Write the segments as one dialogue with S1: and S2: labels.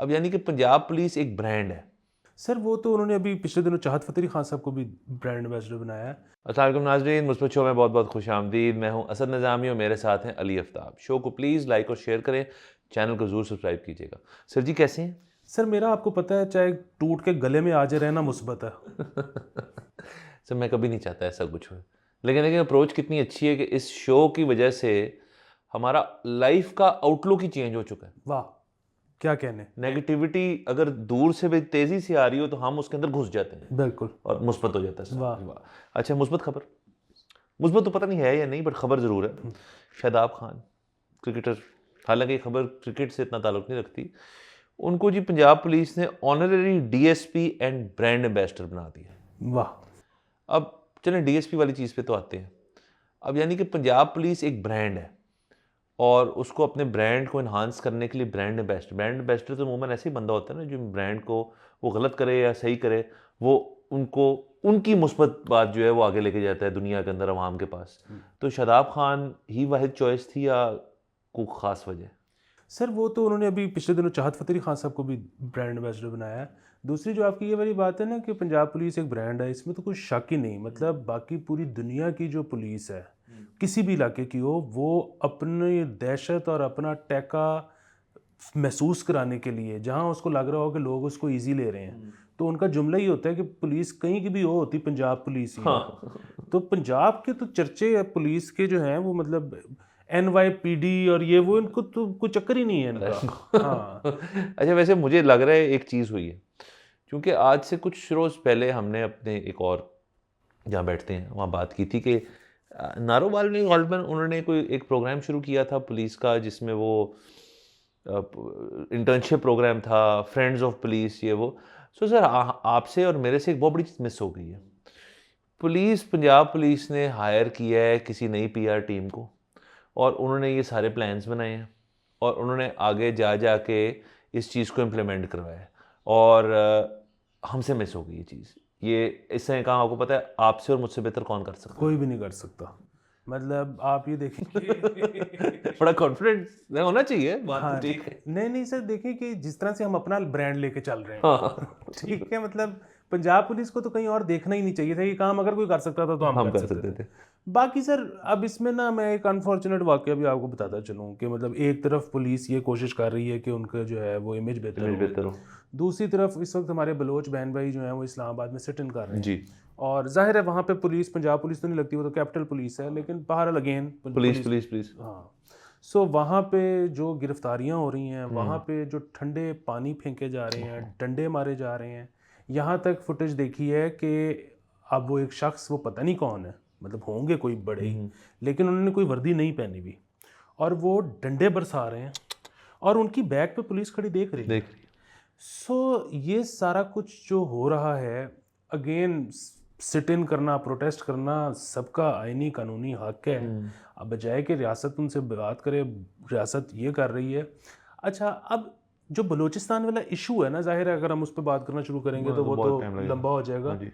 S1: अब यानी कि पंजाब पुलिस एक ब्रांड है।
S2: सर वो तो उन्होंने अभी पिछले दिनों चाहत फ़तेह अली खान साहब को भी ब्रांड एम्बेसडर बनाया है।
S1: अस्सलाम वालेकुम नाज़रीन, मुस्बत शो में बहुत बहुत खुश आमदीद। मैं हूं असद निज़ामी और मेरे साथ हैं अली आफ्ताब। शो को प्लीज़ लाइक और शेयर करें, चैनल को ज़रूर सब्सक्राइब कीजिएगा। सर जी कैसे हैं?
S2: सर मेरा आपको पता है चाहे टूट के गले में आ जाए रहना मुस्बत है।
S1: सर मैं कभी नहीं चाहता ऐसा कुछ हो, लेकिन लेकिन अप्रोच कितनी अच्छी है कि इस शो की वजह से हमारा लाइफ का आउटलुक ही चेंज हो चुका है।
S2: वाह! क्या कहने।
S1: नेगेटिविटी अगर दूर से भी तेज़ी से आ रही हो तो हम उसके अंदर घुस जाते हैं
S2: बिल्कुल।
S1: और मुस्बत हो जाता है
S2: वाह!
S1: सारा। वाह! अच्छा, मुस्बत खबर, मुस्बत तो पता नहीं है या नहीं, बट खबर ज़रूर है।
S2: हुँ,
S1: शादाब खान क्रिकेटर, हालांकि ये खबर क्रिकेट से इतना ताल्लुक नहीं रखती, उनको जी पंजाब पुलिस ने honorary DSP and brand ambassador बना दिया।
S2: वाह!
S1: अब चलें डीएसपी वाली चीज़ पे तो आते हैं। अब यानी कि पंजाब पुलिस एक ब्रांड है और उसको अपने ब्रांड को इन्हांस करने के लिए ब्रांड एम्बेसडर तो अमूमन ऐसे ही बंदा होता है ना जो ब्रांड को, वो गलत करे या सही करे, वो उनको उनकी मुस्बत बात जो है वो आगे लेके जाता है दुनिया के अंदर अवाम के पास।
S2: हुँ।
S1: तो शादाब खान ही वाहिद चॉइस थी या कोई ख़ास वजह?
S2: सर वो तो उन्होंने अभी पिछले दिनों चाहत फ़तेह अली खान साहब को भी ब्रांड एम्बेसडर बनाया है। दूसरी जो आपकी ये वाली बात है ना कि पंजाब पुलिस एक ब्रांड है, इसमें तो कोई शक ही नहीं। मतलब बाकी पूरी दुनिया की जो पुलिस है, किसी भी इलाके की हो, वो अपनी दहशत और अपना टैका महसूस कराने के लिए, जहाँ उसको लग रहा हो कि लोग उसको ईज़ी ले रहे हैं, तो उनका जुमला ही होता है कि पुलिस कहीं की भी हो, होती पंजाब पुलिस ही है।
S1: हाँ।
S2: तो पंजाब के तो चर्चे पुलिस के जो हैं वो मतलब एनवाईपीडी और ये वो, इनको तो कोई चक्कर ही नहीं है इनका। हाँ।
S1: अच्छा, वैसे मुझे लग रहा है एक चीज़ हुई है, क्योंकि आज से कुछ रोज़ पहले हमने अपने एक और जहाँ बैठते हैं वहाँ बात की थी कि नारोवाल ने गालिबन उन्होंने कोई एक प्रोग्राम शुरू किया था पुलिस का, जिसमें वो इंटर्नशिप प्रोग्राम था, फ्रेंड्स ऑफ पुलिस, ये वो। सो सर आपसे और मेरे से एक बहुत बड़ी चीज़ मिस हो गई है। पुलिस, पंजाब पुलिस ने हायर किया है किसी नई पीआर टीम को और उन्होंने ये सारे प्लान्स बनाए हैं और उन्होंने आगे जा जा के इस चीज़ को इम्प्लीमेंट करवाया है और हमसे मिस हो गई ये चीज़। ये इससे काम आपको पता है आपसे और मुझसे बेहतर कौन कर सकता
S2: कोई भी नहीं कर सकता। मतलब आप ये देखेंगे।
S1: है? बड़ा कॉन्फिडेंस होना चाहिए, बात तो
S2: हाँ,
S1: ठीक है।
S2: नहीं, नहीं सर देखिए कि जिस तरह से हम अपना ब्रांड लेके चल रहे हैं,
S1: हाँ,
S2: ठीक है? मतलब पंजाब पुलिस को तो कहीं और देखना ही नहीं चाहिए था। ये काम अगर कोई कर सकता था तो हम
S1: हम
S2: कर
S1: कर
S2: सकते
S1: सकते
S2: थे।
S1: थे।
S2: बाकी सर अब इसमें ना मैं एक अनफॉर्चुनेट वाक़या भी आपको बताता चलूँ कि मतलब एक तरफ पुलिस ये कोशिश कर रही है कि उनका जो है वो इमेज बेहतर
S1: इमेज
S2: हो।
S1: बेहतर हो।
S2: दूसरी तरफ इस वक़्त हमारे बलोच बहन भाई जो हैं वो इस्लामाबाद में सिट इन कर रहे हैं।
S1: जी।
S2: और ज़ाहिर है वहाँ पे पुलिस पंजाब पुलिस तो नहीं लगती, वो तो कैपिटल पुलिस है, लेकिन बहरहाल again
S1: police,
S2: police.
S1: Police, police.
S2: हाँ। सो वहाँ पे जो गिरफ्तारियाँ हो रही हैं, वहाँ
S1: हुँ।
S2: पे जो ठंडे पानी फेंके जा रहे हैं, डंडे मारे जा रहे हैं, यहाँ तक फुटेज देखी है कि अब वो एक शख्स, वो पता नहीं कौन है, मतलब होंगे कोई बड़े
S1: हुँ,
S2: ही,
S1: हुँ।
S2: लेकिन उन्होंने कोई वर्दी नहीं पहनी हुई और वो डंडे बरसा रहे हैं और उनकी बैक पे पुलिस खड़ी देख रही है।
S1: देख रही
S2: सो ये सारा कुछ जो हो रहा है, अगेन सिट इन करना, प्रोटेस्ट करना सबका आईनी कानूनी हक है।
S1: हुँ।
S2: अब बजाय कि रियासत उनसे बात करे, रियासत ये कर रही है। अच्छा, अब जो बलूचिस्तान वाला इशू है ना, ज़ाहिर है अगर हम उस पे बात करना शुरू करेंगे
S1: वहाँ
S2: तो
S1: तो
S2: वो तो
S1: बहुत टाइम लगेगा।
S2: लंबा हो
S1: हाँ
S2: जाएगा।
S1: जी।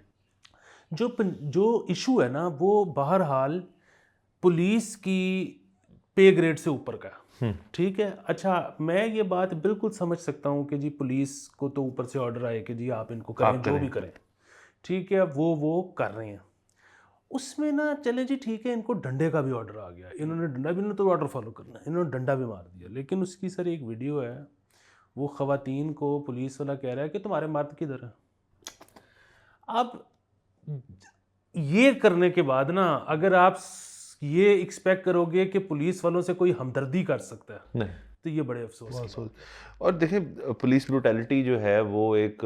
S2: जो इशू है ना वो बहरहाल पुलिस की पे ग्रेड से ऊपर का है।
S1: हुँ।
S2: ठीक है। अच्छा, मैं ये बात बिल्कुल समझ सकता हूँ कि जी पुलिस को तो ऊपर से ऑर्डर आए कि जी आप इनको करें,
S1: आप
S2: जो भी
S1: करें।
S2: करें। ठीक है, वो कर रहे हैं। उसमें ना चले जी ठीक है, इनको डंडे का भी ऑर्डर आ गया, इन्होंने डंडा भी, इन्होंने तो ऑर्डर फॉलो करना है, इन्होंने डंडा भी मार दिया। लेकिन उसकी सर एक वीडियो है, वो ख़वातीन को पुलिस वाला कह रहा है कि तुम्हारे मर्द किधर है। अब ये करने के बाद ना अगर आप ये एक्सपेक्ट करोगे कि पुलिस वालों से कोई हमदर्दी कर सकता है,
S1: नहीं,
S2: तो ये बड़े अफसोस की
S1: बहुत
S2: बात
S1: सोच।
S2: है।
S1: और देखिए पुलिस ब्रूटैलिटी जो है वो एक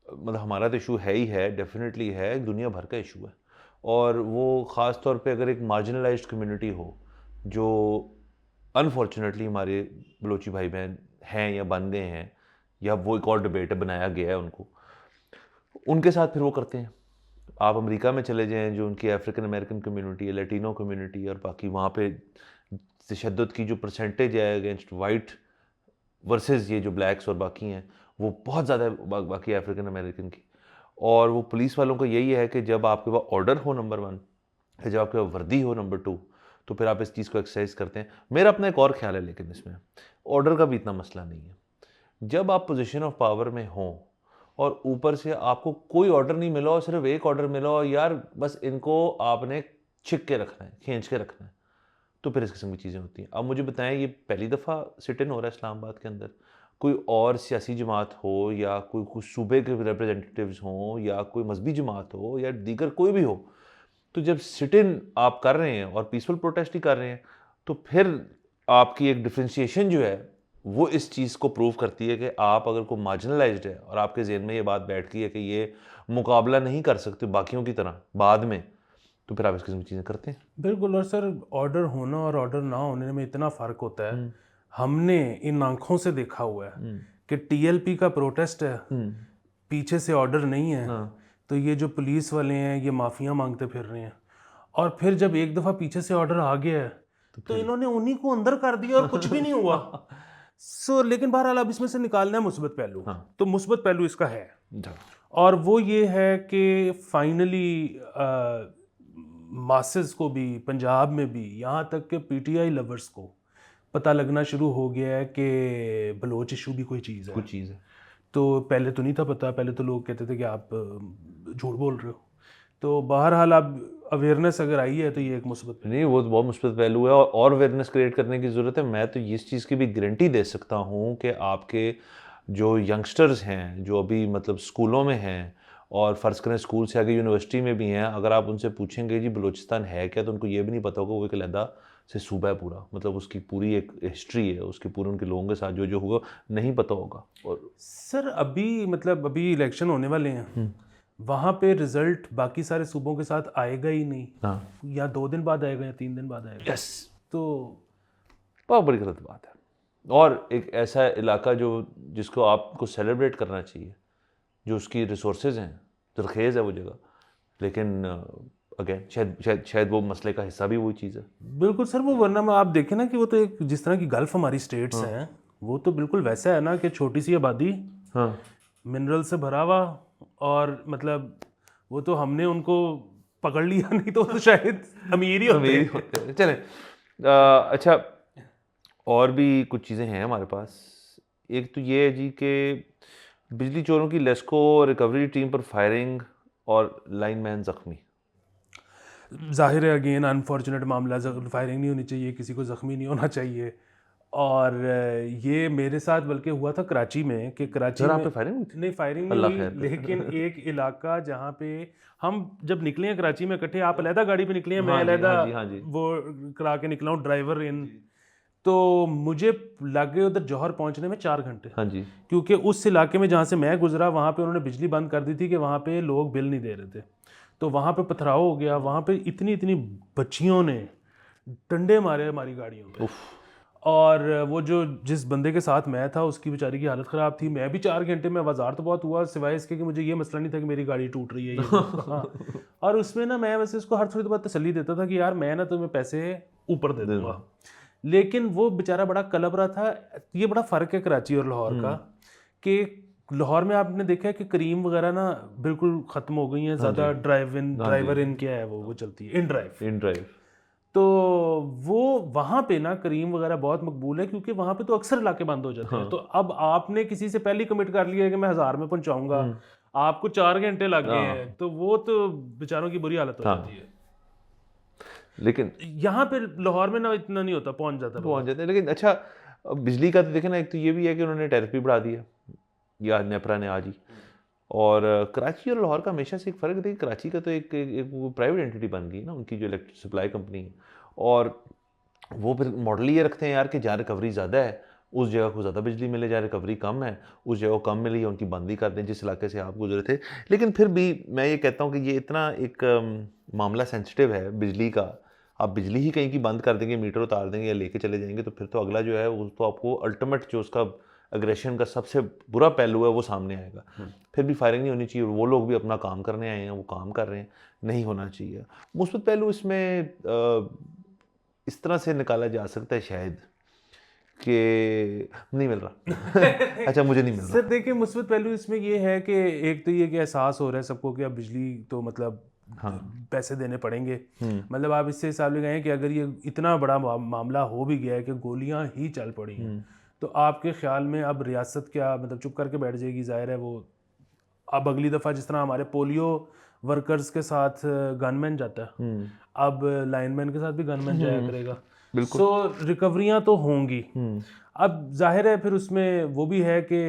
S1: मतलब हमारा तो इशू है ही है, डेफ़िनेटली है, एक दुनिया भर का इशू है। और वो ख़ास तौर पे अगर एक मार्जिनलाइज़्ड कम्युनिटी हो, जो अनफॉर्च्युनेटली हमारे बलोची भाई-बहन हैं या बन गए हैं, या वो एक और डिबेट है, बनाया गया है उनको, उनके साथ फिर वो करते हैं। आप अमेरिका में चले जाएँ, जो उनकी अफ्रीकन अमेरिकन कम्युनिटी है, लैटिनो कम्युनिटी है, और बाकी वहाँ पे तशद्दुद की जो परसेंटेज है अगेंस्ट वाइट वर्सेस ये जो ब्लैक्स और बाकी हैं, वो बहुत ज़्यादा है बाकी अफ्रीकन अमेरिकन की। और वो पुलिस वालों का यही है कि जब आपके पास ऑर्डर हो नंबर 1, या जब आपके पास वर्दी हो नंबर 2, तो फिर आप इस चीज़ को एक्सरसाइज करते हैं। मेरा अपना एक और ख्याल है लेकिन इसमें, ऑर्डर का भी इतना मसला नहीं है। जब आप पोजीशन ऑफ पावर में हों और ऊपर से आपको कोई ऑर्डर नहीं मिला और सिर्फ एक ऑर्डर मिला और यार बस इनको आपने छिक के रखना है, खींच के रखना है, तो फिर इस किस्म की चीज़ें होती हैं। अब मुझे बताएं, ये पहली दफ़ा सिट इन हो रहा है इस्लामाबाद के अंदर? कोई और सियासी जमात हो या कोई सूबे के रिप्रेजेंटेटिव्स हों या कोई मजहबी जमात हो या दीगर कोई भी हो, तो जब सिट इन आप कर रहे हैं और पीसफुल प्रोटेस्ट ही कर रहे हैं, तो फिर आपकी एक डिफ्रेंशिएशन जो है वो इस चीज़ को प्रूव करती है कि आप अगर कोई मार्जिनलाइज्ड है और आपके ज़हन में ये बात बैठ गई है कि ये मुकाबला नहीं कर सकते बाकियों की तरह बाद में, तो फिर आप इस किस्म की चीज़ें करते हैं।
S2: बिल्कुल। और सर, ऑर्डर होना और ऑर्डर ना होने में इतना फ़र्क होता है। हमने इन आंखों से देखा हुआ है कि टीएलपी का प्रोटेस्ट है, पीछे से ऑर्डर नहीं है, तो ये जो पुलिस वाले हैं ये माफिया मांगते फिर रहे हैं। और फिर जब एक दफ़ा पीछे से ऑर्डर आ गया है तो इन्होंने उन्हीं को अंदर कर दिया और कुछ भी नहीं हुआ। लेकिन बहरहाल अब इसमें से निकालना है मुस्बत पहलू। तो मुस्बत पहलू इसका है, और वो ये है कि फाइनली मासेस को भी, पंजाब में भी, यहाँ तक कि पीटीआई लवर्स को पता लगना शुरू हो गया है कि बलोच इशू भी कोई चीज़ है,
S1: कुछ चीज़ है।
S2: तो पहले तो नहीं था पता, पहले तो लोग कहते थे कि आप झूठ बोल रहे हो। तो बहरहाल अब अवेयरनेस अगर आई है तो ये एक मुस्बत
S1: नहीं, वो तो बहुत मुस्बत पहलू है और अवेयरनेस क्रिएट करने की ज़रूरत है। मैं तो इस चीज़ की भी गारंटी दे सकता हूँ कि आपके जो यंगस्टर्स हैं, जो अभी मतलब स्कूलों में हैं और फ़र्ज़ करें स्कूल से आगे यूनिवर्सिटी में भी हैं, अगर आप उनसे पूछेंगे जी बलूचिस्तान है क्या, तो उनको ये भी नहीं पता होगा वो एक अलहदा से सूबा है पूरा, मतलब उसकी पूरी एक हिस्ट्री है, उसके पूरे उनके लोगों के साथ जो जो हुआ नहीं पता होगा। और
S2: सर अभी इलेक्शन होने वाले हैं, वहाँ पे रिजल्ट बाकी सारे सूबों के साथ आएगा ही नहीं।
S1: हाँ,
S2: या 2 दिन बाद आएगा या 3 दिन बाद आएगा।
S1: यस,
S2: तो
S1: बहुत बड़ी गलत बात है। और एक ऐसा इलाका जिसको आपको सेलिब्रेट करना चाहिए, जो उसकी रिसोर्सेज हैं, जरखेज़ है वो जगह, लेकिन अगेन शायद वो मसले का हिस्सा भी वही चीज़ है।
S2: बिल्कुल सर, वो वरना में आप देखें ना कि वो तो एक जिस तरह की गल्फ हमारी स्टेट्स हैं, वो तो बिल्कुल वैसा है ना कि छोटी सी आबादी, मिनरल से भरा हुआ, और मतलब वो तो हमने उनको पकड़ लिया, नहीं तो शायद अमीर ही होते हैं।
S1: चलें, अच्छा, और भी कुछ चीज़ें हैं हमारे पास। एक तो ये है जी कि बिजली चोरों की लेस्को रिकवरी टीम पर फायरिंग और लाइनमैन जख्मी।
S2: जाहिर है अगेन अनफॉर्चुनेट मामला, फायरिंग नहीं होनी चाहिए, किसी को ज़ख्मी नहीं होना चाहिए। और ये मेरे साथ बल्कि हुआ था कराची में, कि कराची में
S1: पे फायरिंग हुई थी?
S2: नहीं, फायरिंग नहीं हुई, लेकिन एक इलाका जहाँ पे हम जब निकले हैं कराची में इकट्ठे, आप अलहदा गाड़ी पे निकले हैं, मैं अलहदा वो करा के निकला हूँ ड्राइवर इन, तो मुझे लग गए उधर जौहर पहुँचने में 4 घंटे।
S1: हाँ जी।
S2: क्योंकि उस इलाके में जहाँ से मैं गुजरा वहाँ पे उन्होंने बिजली बंद कर दी थी कि वहाँ पे लोग बिल नहीं दे रहे थे, तो वहाँ पे पथराव हो गया। वहाँ पे इतनी इतनी बच्चियों ने डंडे मारे हमारी गाड़ियों पे। और वो जिस बंदे के साथ मैं था उसकी बेचारी की हालत ख़राब थी। मैं भी 4 घंटे में आवाज़ार तो बहुत हुआ, सिवाय इसके कि मुझे ये मसला नहीं था कि मेरी गाड़ी टूट रही है ये हाँ। और उसमें ना मैं वैसे उसको हर थोड़ी देर बाद तसल्ली देता था कि यार मैं ना तुम्हें पैसे ऊपर दे दूँगा, लेकिन वो बेचारा बड़ा कलप रहा था। ये बड़ा फ़र्क है कराची और लाहौर का, कि लाहौर में आपने देखा है कि करीम वगैरह ना बिल्कुल ख़त्म हो गई हैं, ज़्यादा ड्राइवर इन क्या है वो चलती है, इन ड्राइव। तो वो वहाँ पे ना करीम वगैरह बहुत मकबूल है, क्योंकि वहाँ पे तो अक्सर इलाके बंद हो जाते हैं। तो अब आपने किसी से पहले कमिट कर लिया है कि मैं 1000 में पहुँचाऊँगा, आपको 4 घंटे लग गए हैं, तो वो तो बेचारों की बुरी हालत हो जाती है।
S1: लेकिन
S2: यहाँ पे लाहौर में ना इतना नहीं होता, पहुँच जाते हैं।
S1: लेकिन अच्छा, बिजली का तो देखें ना, एक तो ये भी है कि उन्होंने टैरिफ भी बढ़ा दिया, या नेपरा ने आज ही। और कराची और लाहौर का हमेशा से एक फ़र्क है कि कराची का तो एक प्राइवेट एंटिटी बन गई ना, उनकी जो इलेक्ट्रिक सप्लाई कंपनी है, और वो फिर मॉडल ये रखते हैं यार कि जहाँ रिकवरी ज़्यादा है उस जगह को ज़्यादा बिजली मिले, जहाँ रिकवरी कम है उस जगह को कम मिली है, उनकी बंद ही कर दें जिस इलाके से आप गुजरे थे। लेकिन फिर भी मैं ये कहता हूँ कि ये इतना एक मामला सेंसिटिव है बिजली का, आप बिजली ही कहीं की बंद कर देंगे, मीटर उतार देंगे या लेके चले जाएंगे, तो फिर तो अगला जो है वो तो आपको अल्टीमेट जो उसका अग्रेशन का सबसे बुरा पहलू है वो सामने आएगा। फिर भी फायरिंग नहीं होनी चाहिए, वो लोग भी अपना काम करने आए हैं, वो काम कर रहे हैं, नहीं होना चाहिए। मुस्बत पहलू इसमें इस तरह से निकाला जा सकता है शायद कि नहीं मिल रहा अच्छा, मुझे नहीं मिल रहा।
S2: सर देखिए, मुस्बत पहलू इसमें ये है कि एक तो ये कि एहसास हो रहा है सबको कि अब बिजली तो मतलब पैसे देने पड़ेंगे। मतलब आप इससे हिसाब लगाएं कि अगर ये इतना बड़ा मामला हो भी गया है कि गोलियां ही चल पड़ी हैं, तो आपके ख्याल में अब रियासत क्या मतलब चुप करके बैठ जाएगी? ज़ाहिर है वो अब अगली दफ़ा जिस तरह हमारे पोलियो वर्कर्स के साथ गनमैन जाता है, अब लाइनमैन के साथ भी गनमैन जाया करेगा।
S1: बिल्कुल।
S2: सो रिकवरियाँ तो होंगी। अब जाहिर है फिर उसमें वो भी है कि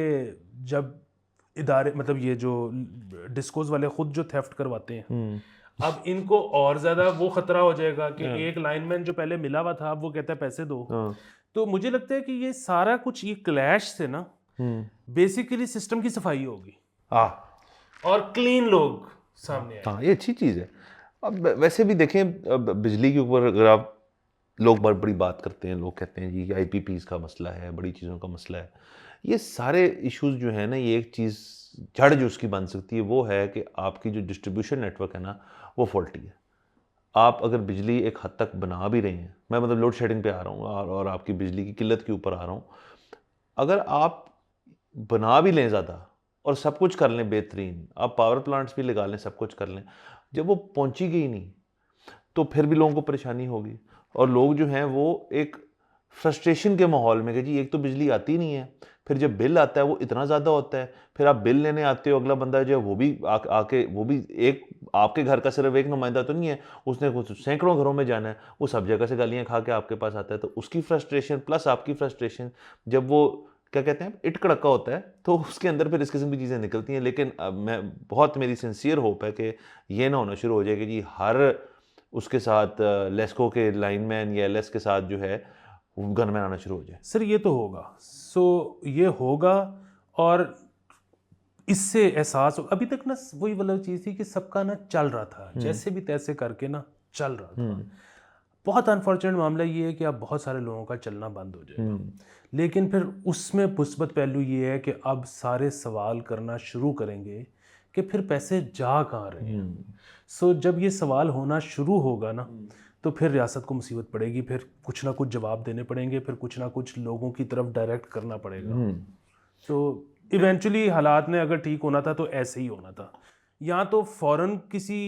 S2: जब इदारे मतलब ये जो डिस्कोस वाले खुद जो थेफ्ट करवाते हैं, अब इनको और ज़्यादा वो ख़तरा हो जाएगा कि एक लाइनमैन जो पहले मिला हुआ था अब वो कहता है पैसे दो। तो मुझे लगता है कि ये सारा कुछ ये क्लैश से ना बेसिकली सिस्टम की सफाई होगी और क्लीन लोग सामने आए।
S1: हाँ, ये अच्छी चीज़ है। अब वैसे भी देखें, अब बिजली के ऊपर अगर आप लोग बड़ी बात करते हैं, लोग कहते हैं जी आईपीपीज़ का मसला है, बड़ी चीज़ों का मसला है। ये सारे इश्यूज़ जो है ना, ये एक चीज़ जड़ जो उसकी बन सकती है वो है कि आपकी जो डिस्ट्रीब्यूशन नेटवर्क है ना, वो फॉल्टी है। आप अगर बिजली एक हद तक बना भी रहे हैं, मैं मतलब लोड शेडिंग पे आ रहा हूँ और आपकी बिजली की किल्लत के ऊपर आ रहा हूँ। अगर आप बना भी लें ज़्यादा और सब कुछ कर लें बेहतरीन, आप पावर प्लांट्स भी लगा लें, सब कुछ कर लें, जब वो पहुंचेगी ही नहीं तो फिर भी लोगों को परेशानी होगी। और लोग जो हैं वो एक फ्रस्ट्रेशन के माहौल में कि जी एक तो बिजली आती नहीं है, फिर जब बिल आता है वो इतना ज़्यादा होता है, फिर आप बिल लेने आते हो, अगला बंदा जो है वो भी आके वो भी एक आपके घर का सिर्फ एक नुमाइंदा तो नहीं है, उसने कुछ सैकड़ों घरों में जाना है, वो सब जगह से गालियाँ खा के आपके पास आता है। तो उसकी फ्रस्ट्रेशन प्लस आपकी फ्रस्ट्रेशन, जब वो क्या कहते हैं इट कड़का होता है, तो उसके अंदर फिर इस किस्म की चीज़ें निकलती हैं। लेकिन अब मैं बहुत मेरी सिंसियर होप है कि ये ना होना शुरू हो जाए कि जी हर उसके साथ लेस्को के लाइनमैन या एलएस के साथ जो है गनमैन आना शुरू हो जाए।
S2: सर ये तो होगा। ये होगा और इससे एहसास हो अभी तक ना वही वाला चीज़ थी कि सबका ना चल रहा था जैसे भी तैसे करके ना चल रहा था। बहुत अनफॉर्चुनेट मामला ये है कि अब बहुत सारे लोगों का चलना बंद हो जाएगा। लेकिन फिर उसमें मुस्बत पहलू ये है कि अब सारे सवाल करना शुरू करेंगे कि फिर पैसे जा कहाँ रहे हैं। जब ये सवाल होना शुरू होगा ना तो फिर रियासत को मुसीबत पड़ेगी, फिर कुछ ना कुछ जवाब देने पड़ेंगे, फिर कुछ ना कुछ लोगों की तरफ डायरेक्ट करना पड़ेगा। तो इवेंचुअली हालात ने अगर ठीक होना था तो ऐसे ही होना था, या तो फौरन किसी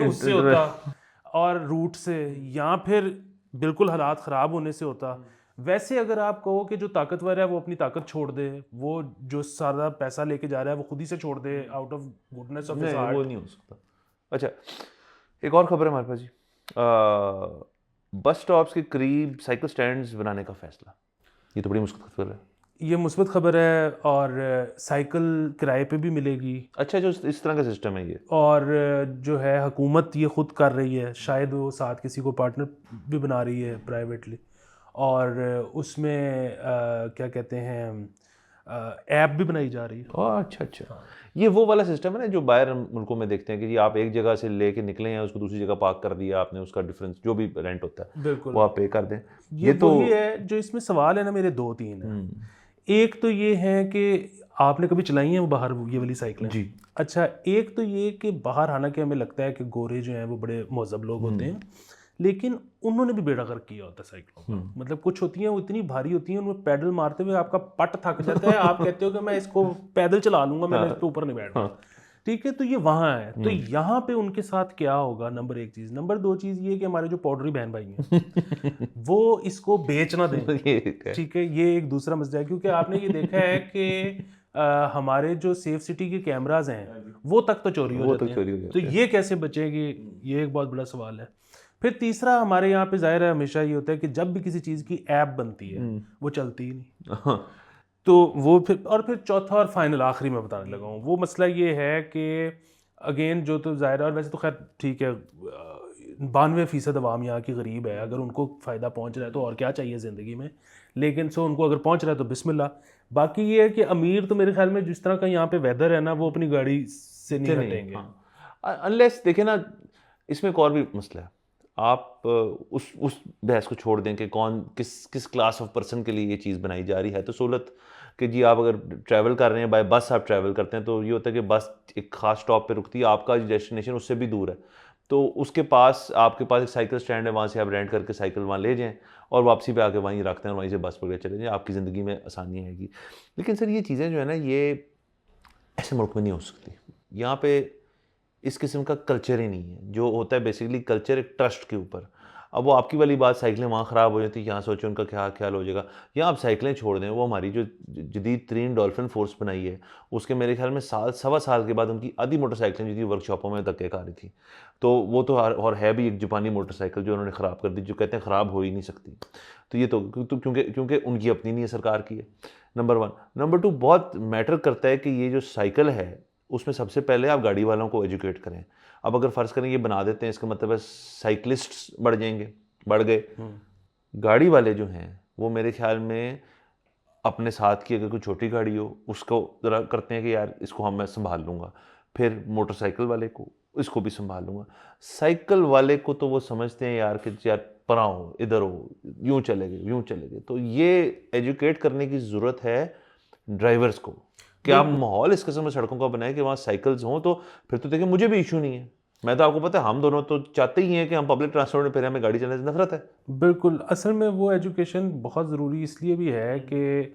S2: उससे होता और रूट से, या फिर बिल्कुल हालात ख़राब होने से होता। वैसे अगर आप कहो कि जो ताकतवर है वो अपनी ताकत छोड़ दे, वो जो सारा पैसा लेके जा रहा है वो खुद ही से छोड़ दे out of goodness of his heart,
S1: वो नहीं हो सकता। अच्छा, एक और खबर है हमारे पास जी, बस स्टॉप्स के करीब साइकिल स्टैंड्स बनाने का फैसला। ये तो बड़ी मुश्किल खबर है।
S2: ये मुस्बत खबर है और साइकिल किराए पे भी मिलेगी।
S1: अच्छा, जो इस तरह का सिस्टम है ये,
S2: और जो है हुकूमत ये खुद कर रही है, शायद वो साथ किसी को पार्टनर भी बना रही है प्राइवेटली, और उसमें क्या कहते हैं ऐप भी बनाई जा रही है।
S1: अच्छा अच्छा, ये वो वाला सिस्टम है ना जो बाहर मुल्कों में देखते हैं कि जी आप एक जगह से लेके निकले हैं, उसको दूसरी जगह पार्क कर दिया आपने, उसका डिफरेंस जो भी रेंट होता है
S2: बिल्कुल
S1: वो आप पे कर दें।
S2: ये तो वही है जो इसमें सवाल है ना, मेरे दो तीन है। एक तो ये है कि आपने कभी चलाई है वो बाहर ये वाली साइकिलें
S1: जी।
S2: अच्छा, एक तो ये कि बाहर हालांकि हमें लगता है कि गोरे जो हैं वो बड़े महजब लोग होते हैं, लेकिन उन्होंने भी बेड़ा गर्क किया होता है साइकिलों का। मतलब कुछ होती हैं वो इतनी भारी होती हैं, उनमें पैडल मारते हुए आपका पट थक जाता है, आप कहते हो कि मैं इसको पैदल चला लूंगा, मैंने इसके ऊपर नहीं बैठना। ठीक है, तो ये वहाँ है। तो यहाँ पे उनके साथ क्या होगा, नंबर एक चीज़। नंबर दो चीज़ ये कि हमारे जो पाउडरी बहन भाई हैं वो इसको बेच ना दें। ठीक है, ये एक दूसरा मसला है, क्योंकि आपने ये देखा है कि हमारे जो सेफ सिटी के कैमराज हैं वो तक तो चोरी हो जाते हैं। तो ये कैसे बचेगी, ये एक बहुत बड़ा सवाल है। फिर तीसरा, हमारे यहाँ पे जाहिर है हमेशा ये होता है कि जब भी किसी चीज़ की ऐप बनती है वो चलती ही नहीं। तो वो फिर चौथा और फाइनल आखिरी में बताने लगा हूँ, वो मसला ये है कि अगेन जो तो ज़ाहिर है, और वैसे तो खैर ठीक है, 92% अवाम यहाँ की गरीब है, अगर उनको फ़ायदा पहुँच रहा है तो और क्या चाहिए ज़िंदगी में। लेकिन उनको अगर पहुँच रहा है तो बिस्मिल्लाह। बाकी ये है कि अमीर तो मेरे ख्याल में जिस तरह का यहाँ पे वेदर है ना, वो अपनी गाड़ी से नहीं हटेंगे
S1: अनलेस देखे ना, इसमें एक और भी मसला है। आप उस बहस को छोड़ दें कि कौन किस क्लास ऑफ पर्सन के लिए ये चीज़ बनाई जा रही है। तो सहूलत कि जी आप अगर ट्रैवल कर रहे हैं बाय बस, आप ट्रैवल करते हैं तो ये होता है कि बस एक ख़ास स्टॉप पे रुकती है, आपका डेस्टिनेशन उससे भी दूर है, तो उसके पास आपके पास एक साइकिल स्टैंड है, वहाँ से आप रेंट करके साइकिल वहाँ ले जाएँ और वापसी पे आके वहीं रखते हैं और वहीं से बस पकड़ के चले जाएँ, आपकी ज़िंदगी में आसानी आएगी। लेकिन सर ये चीज़ें जो है ना, ये ऐसे मुल्क में नहीं हो सकती। यहाँ पे इस किस्म का कल्चर ही नहीं है। जो होता है बेसिकली कल्चर एक ट्रस्ट के ऊपर। अब वो आपकी वाली बात, साइकिलें वहाँ ख़राब हो जाती, यहाँ सोचो उनका क्या ख्याल हो जाएगा। या आप साइकिलें छोड़ दें, वो हमारी जो जदीद तरीन डॉल्फिन फोर्स बनाई है, उसके मेरे ख्याल में साल सवा साल के बाद उनकी आधी मोटरसाइकिलें जो थी वर्कशॉपों में धक्के खा रही थी। तो वो तो और है भी एक जापानी मोटरसाइकिल जो उन्होंने ख़राब कर दी, जो कहते हैं ख़राब हो ही नहीं सकती। तो ये तो क्योंकि उनकी अपनी नहीं है, सरकार की है, नंबर 1। नंबर 2, बहुत मैटर करता है कि ये जो साइकिल है उसमें सबसे पहले आप गाड़ी वालों को एजुकेट करें। अब अगर फ़र्ज़ करें ये बना देते हैं, इसका मतलब है साइकिलिस्ट्स बढ़ जाएंगे, बढ़ गए। गाड़ी वाले जो हैं वो मेरे ख्याल में अपने साथ की अगर कोई छोटी गाड़ी हो उसको ज़रा करते हैं कि यार इसको मैं संभाल लूँगा, फिर मोटरसाइकिल वाले को इसको भी संभाल लूँगा। साइकिल वाले को तो वो समझते हैं यार कि यार परा हो, इधर हो, यूँ चलेंगे, यूँ चलेंगे। तो ये एजुकेट करने की ज़रूरत है ड्राइवर्स को कि आप माहौल इस किस्म में सड़कों का बनाएं कि वहाँ साइकिल्स हों। तो फिर तो देखिए मुझे भी इशू नहीं है, मैं तो आपको पता है हम दोनों तो चाहते ही हैं कि हम पब्लिक ट्रांसपोर्ट में, फिर हमें गाड़ी चलाने से नफरत है।
S2: बिल्कुल, असल में वो एजुकेशन बहुत ज़रूरी इसलिए भी है कि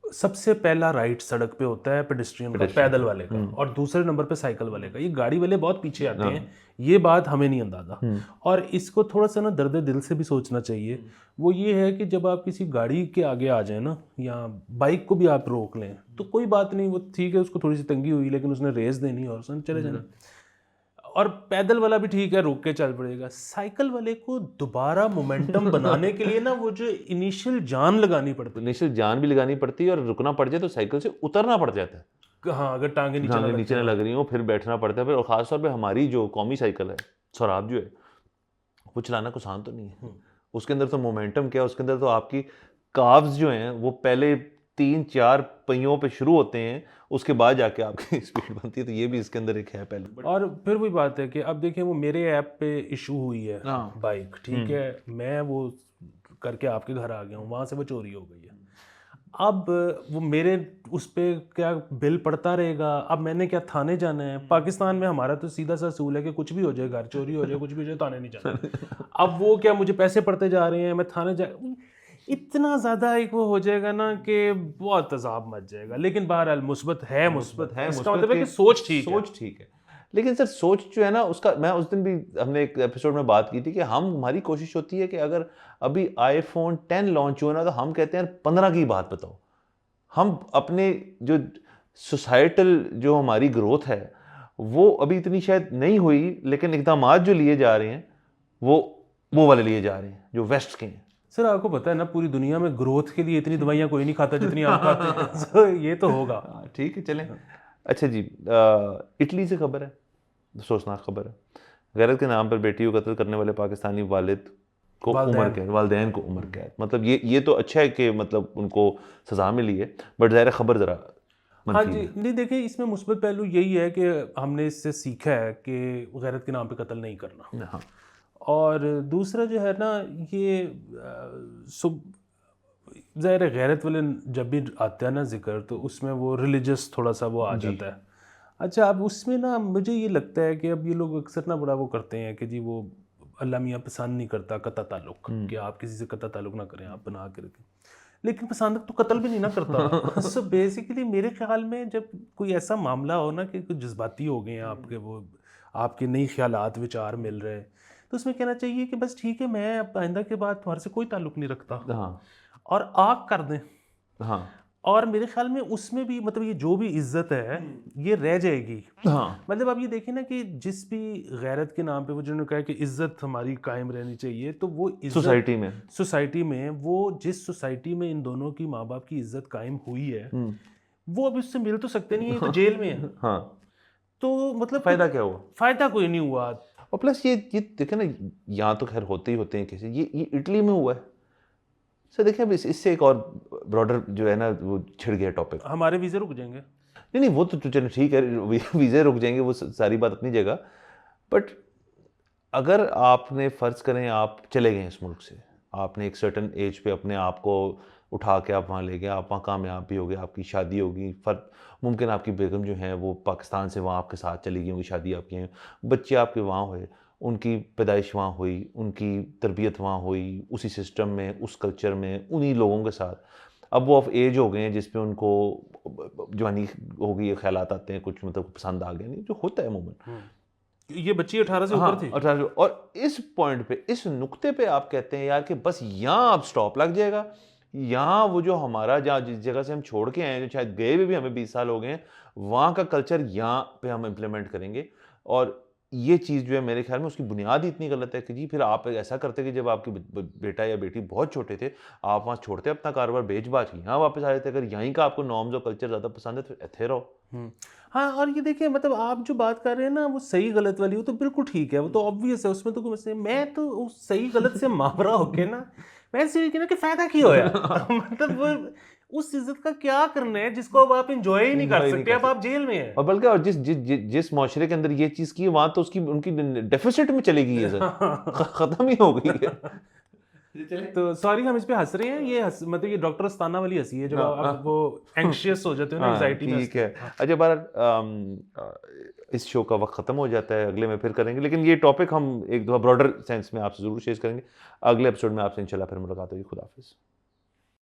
S2: सबसे पहला राइट सड़क पे होता है पेडेस्ट्रियन का, पैदल वाले का, और दूसरे नंबर पे साइकिल वाले का। ये गाड़ी वाले बहुत पीछे आते हैं, ये बात हमें नहीं अंदाज़ा। और इसको थोड़ा सा ना दर्द दिल से भी सोचना चाहिए। वो ये है कि जब आप किसी गाड़ी के आगे आ जाए ना, या बाइक को भी आप रोक लें तो कोई बात नहीं, वो ठीक है, उसको थोड़ी सी तंगी हुई लेकिन उसने रेस देनी और उसने चले जाना। और पैदल वाला भी ठीक है, रुक के चल पड़ेगा। साइकिल वाले को दोबारा मोमेंटम बनाने के लिए ना वो जो इनिशियल जान लगानी पड़ती है,
S1: इनिशियल जान भी लगानी पड़ती है, और रुकना पड़ जाए तो साइकिल से उतरना पड़ जाता है।
S2: हाँ, अगर टांगे नीचे
S1: ना लग रही हो फिर बैठना पड़ता है। फिर और ख़ासतौर पे हमारी जो कौमी साइकिल है सौराब जो है, वो चलाना को आसान तो नहीं है। उसके अंदर तो मोमेंटम क्या है, उसके अंदर तो आपकी काव्स जो हैं वो पहले 3-4 पहियों पे शुरू होते हैं, उसके बाद जाके आपकी स्पीड बनती है। तो ये भी इसके अंदर एक है पहले।
S2: और फिर वही बात है कि अब देखिए वो मेरे ऐप पे इशू हुई है बाइक, ठीक है, मैं वो करके आपके घर आ गया हूँ, वहाँ से वो चोरी हो गई है। अब वो मेरे उस पे क्या बिल पड़ता रहेगा? अब मैंने क्या थाने जाना है? पाकिस्तान में हमारा तो सीधा सा असूल है कि कुछ भी हो जाए, घर चोरी हो जाए, कुछ भी हो जाए, थाने नहीं जाना। अब वो क्या मुझे पैसे पड़ते जा रहे हैं, मैं थाने जा, इतना ज़्यादा एक वो हो जाएगा ना कि बहुत अजाब मच जाएगा। लेकिन बहरहाल मुस्बत है, इसका मतलब है कि सोच ठीक है।
S1: लेकिन सर सोच जो है ना उसका, मैं उस दिन भी हमने एक एपिसोड में बात की थी कि हमारी कोशिश होती है कि अगर अभी आईफोन 10 लॉन्च हुआ ना तो हम कहते हैं 15 की बात बताओ। हम अपने जो सोसाइटल जो हमारी ग्रोथ है वो अभी इतनी शायद नहीं हुई, लेकिन इक़दामात जो लिए जा रहे हैं वो वाले लिए जा रहे हैं जो वेस्ट के हैं।
S2: सर आपको पता है ना, पूरी दुनिया में ग्रोथ के लिए इतनी दवाइयाँ कोई नहीं खाता जितनी आप खाते हैं। तो ये तो होगा।
S1: ठीक है, चलें। अच्छा जी, इटली से खबर है, सोचनाक खबर है। गैरत के नाम पर बेटी को कत्ल करने वाले पाकिस्तानी वालिद को उम्र कैद, वालिदैन को उम्र कैद। मतलब ये तो अच्छा है कि मतलब उनको सज़ा मिली है, बट ज़ाहिर खबर ज़रा
S2: हाँ जी, नहीं देखिए इसमें मुस्बत पहलू यही है कि हमने इससे सीखा है कि गैरत के नाम पे कत्ल नहीं करना।
S1: हाँ।
S2: और दूसरा जो है ना, ये ज़ाहिर है गैरत वाले जब भी आता है ना जिक्र, तो उसमें वो रिलीजियस थोड़ा सा वो आ जाता है। अच्छा, अब उसमें ना मुझे ये लगता है कि अब ये लोग अक्सर ना बड़ा वो करते हैं कि जी वो अल्लाह मियाँ पसंद नहीं करता कत्ता ताल्लुक, कि आप किसी से कत्ता ताल्लुक ना करें, आप बना के रखें। लेकिन पसंद तो कत्ल भी नहीं ना करता। सो बेसिकली मेरे ख्याल में जब कोई ऐसा मामला हो ना कि कुछ जज्बाती हो गए हैं आपके, वो आपके नई ख्यालात विचार मिल रहे हैं, तो उसमें कहना चाहिए कि बस ठीक है, मैं अब आइंदा के बाद तुम्हारे से कोई ताल्लुक नहीं रखता, और आग कर दें।
S1: हाँ।
S2: और मेरे ख्याल में उसमें भी मतलब ये जो भी इज्जत है ये रह जाएगी।
S1: हाँ।
S2: मतलब आप ये देखें ना कि जिस भी गैरत के नाम पे वो जिन्होंने कहा कि इज्जत हमारी कायम रहनी चाहिए, तो वो इज्जत सोसाइटी में वो जिस सोसाइटी में इन दोनों की माँ बाप की इज्जत कायम हुई है, वो अब उससे मिल तो सकते नहीं है, तो जेल में है।
S1: हाँ।
S2: तो मतलब
S1: फायदा क्या हुआ?
S2: फायदा कोई नहीं हुआ।
S1: और प्लस ये देखे ना, यहाँ तो खैर होते ही होते हैं केसेस, ये इटली में हुआ है। सर देखिए अब इससे एक और ब्रॉडर जो है ना वो छिड़ गया टॉपिक।
S2: हमारे वीज़े रुक जाएंगे।
S1: नहीं वो तो चलो ठीक है, वीज़े रुक जाएंगे, वो सारी बात अपनी जगह। बट अगर आपने फ़र्ज़ करें आप चले गए इस मुल्क से, आपने एक सर्टन एज पे अपने आप को उठा के आप वहाँ ले गए, आप वहाँ कामयाब भी हो गए, आपकी शादी होगी, मुमकिन आपकी बेगम जो है वो पाकिस्तान से वहाँ आपके साथ चली गई, उनकी शादी आपकी हैं, बच्चे आपके वहाँ हुए, उनकी पैदाइश वहाँ हुई, उनकी तरबियत वहाँ हुई, उसी सिस्टम में, उस कल्चर में, उन्हीं लोगों के साथ। अब वो ऑफ एज हो गए हैं जिस पे उनको जवानी हो गई है, ख्यालात आते हैं, कुछ मतलब पसंद आ गए नहीं, जो होता है अमूमन।
S2: ये बच्ची 18 से
S1: हाँ,
S2: ऊपर थी?
S1: 18 और इस पॉइंट पे, इस नुक्ते पे आप कहते हैं यार कि बस यहाँ अब स्टॉप लग जाएगा। यहाँ वो जो हमारा जहाँ जिस जगह से हम छोड़ के आए हैं, जो शायद गए हुए भी हमें 20 साल हो गए हैं, वहाँ का कल्चर यहाँ पे हम इम्प्लीमेंट करेंगे। और ये चीज़ जो है मेरे ख्याल में उसकी बुनियाद ही इतनी गलत है कि जी फिर आप ऐसा करते कि जब आपके बेटा या बेटी बहुत छोटे थे, आप वहाँ छोड़ते अपना कारोबार बेच-बाच के यहाँ वापस आ जाते। अगर यहीं का आपको नॉर्म्स और कल्चर ज़्यादा पसंद है तो इत्थे रहो।
S2: हुँ। हाँ, और ये देखिए मतलब आप जो बात कर रहे हैं ना वो सही गलत वाली, वो तो बिल्कुल ठीक है, वो तो ऑब्वियस है, उसमें तो कोई मसला नहीं। मैं तो उस सही गलत से मावरा होके ना, मैं ऐसे ही कि ना कि फ़ायदा क्या होया? मतलब वो उस इज़्ज़त का क्या करना है जिसको अब आप एन्जॉय ही नहीं कर
S1: एन्जॉय नहीं
S2: सकते,
S1: कर
S2: अब आप
S1: सकते।
S2: जेल में हैं।
S1: और बल्कि और जिस माशरे के अंदर ये चीज़ की है, वहाँ तो उसकी उनकी डेफ़िसिट में चली गई है सर। ख़त्म ही हो गई है।
S2: तो सॉरी हम इस पे हँस रहे हैं, ये हँस मतलब ये डॉक्टर अस्थाना वाली हँसी है जब
S1: हाँ,
S2: आप वो एंग्ज़ियस हो जाते हो ना,
S1: हाँ,
S2: एंग्ज़ायटी में
S1: ठीक
S2: हँसते
S1: है।
S2: हो। हाँ।
S1: अच्छा बहरहाल इस शो का वक़्त ख़त्म हो जाता है, अगले में फिर करेंगे। लेकिन ये टॉपिक हम एक दफ़ा ब्रॉडर सेंस में आपसे ज़रूर शेयर करेंगे। अगले एपिसोड में आपसे इंशाल्लाह फिर मुलाकात होगी। खुदा हाफ़िज़।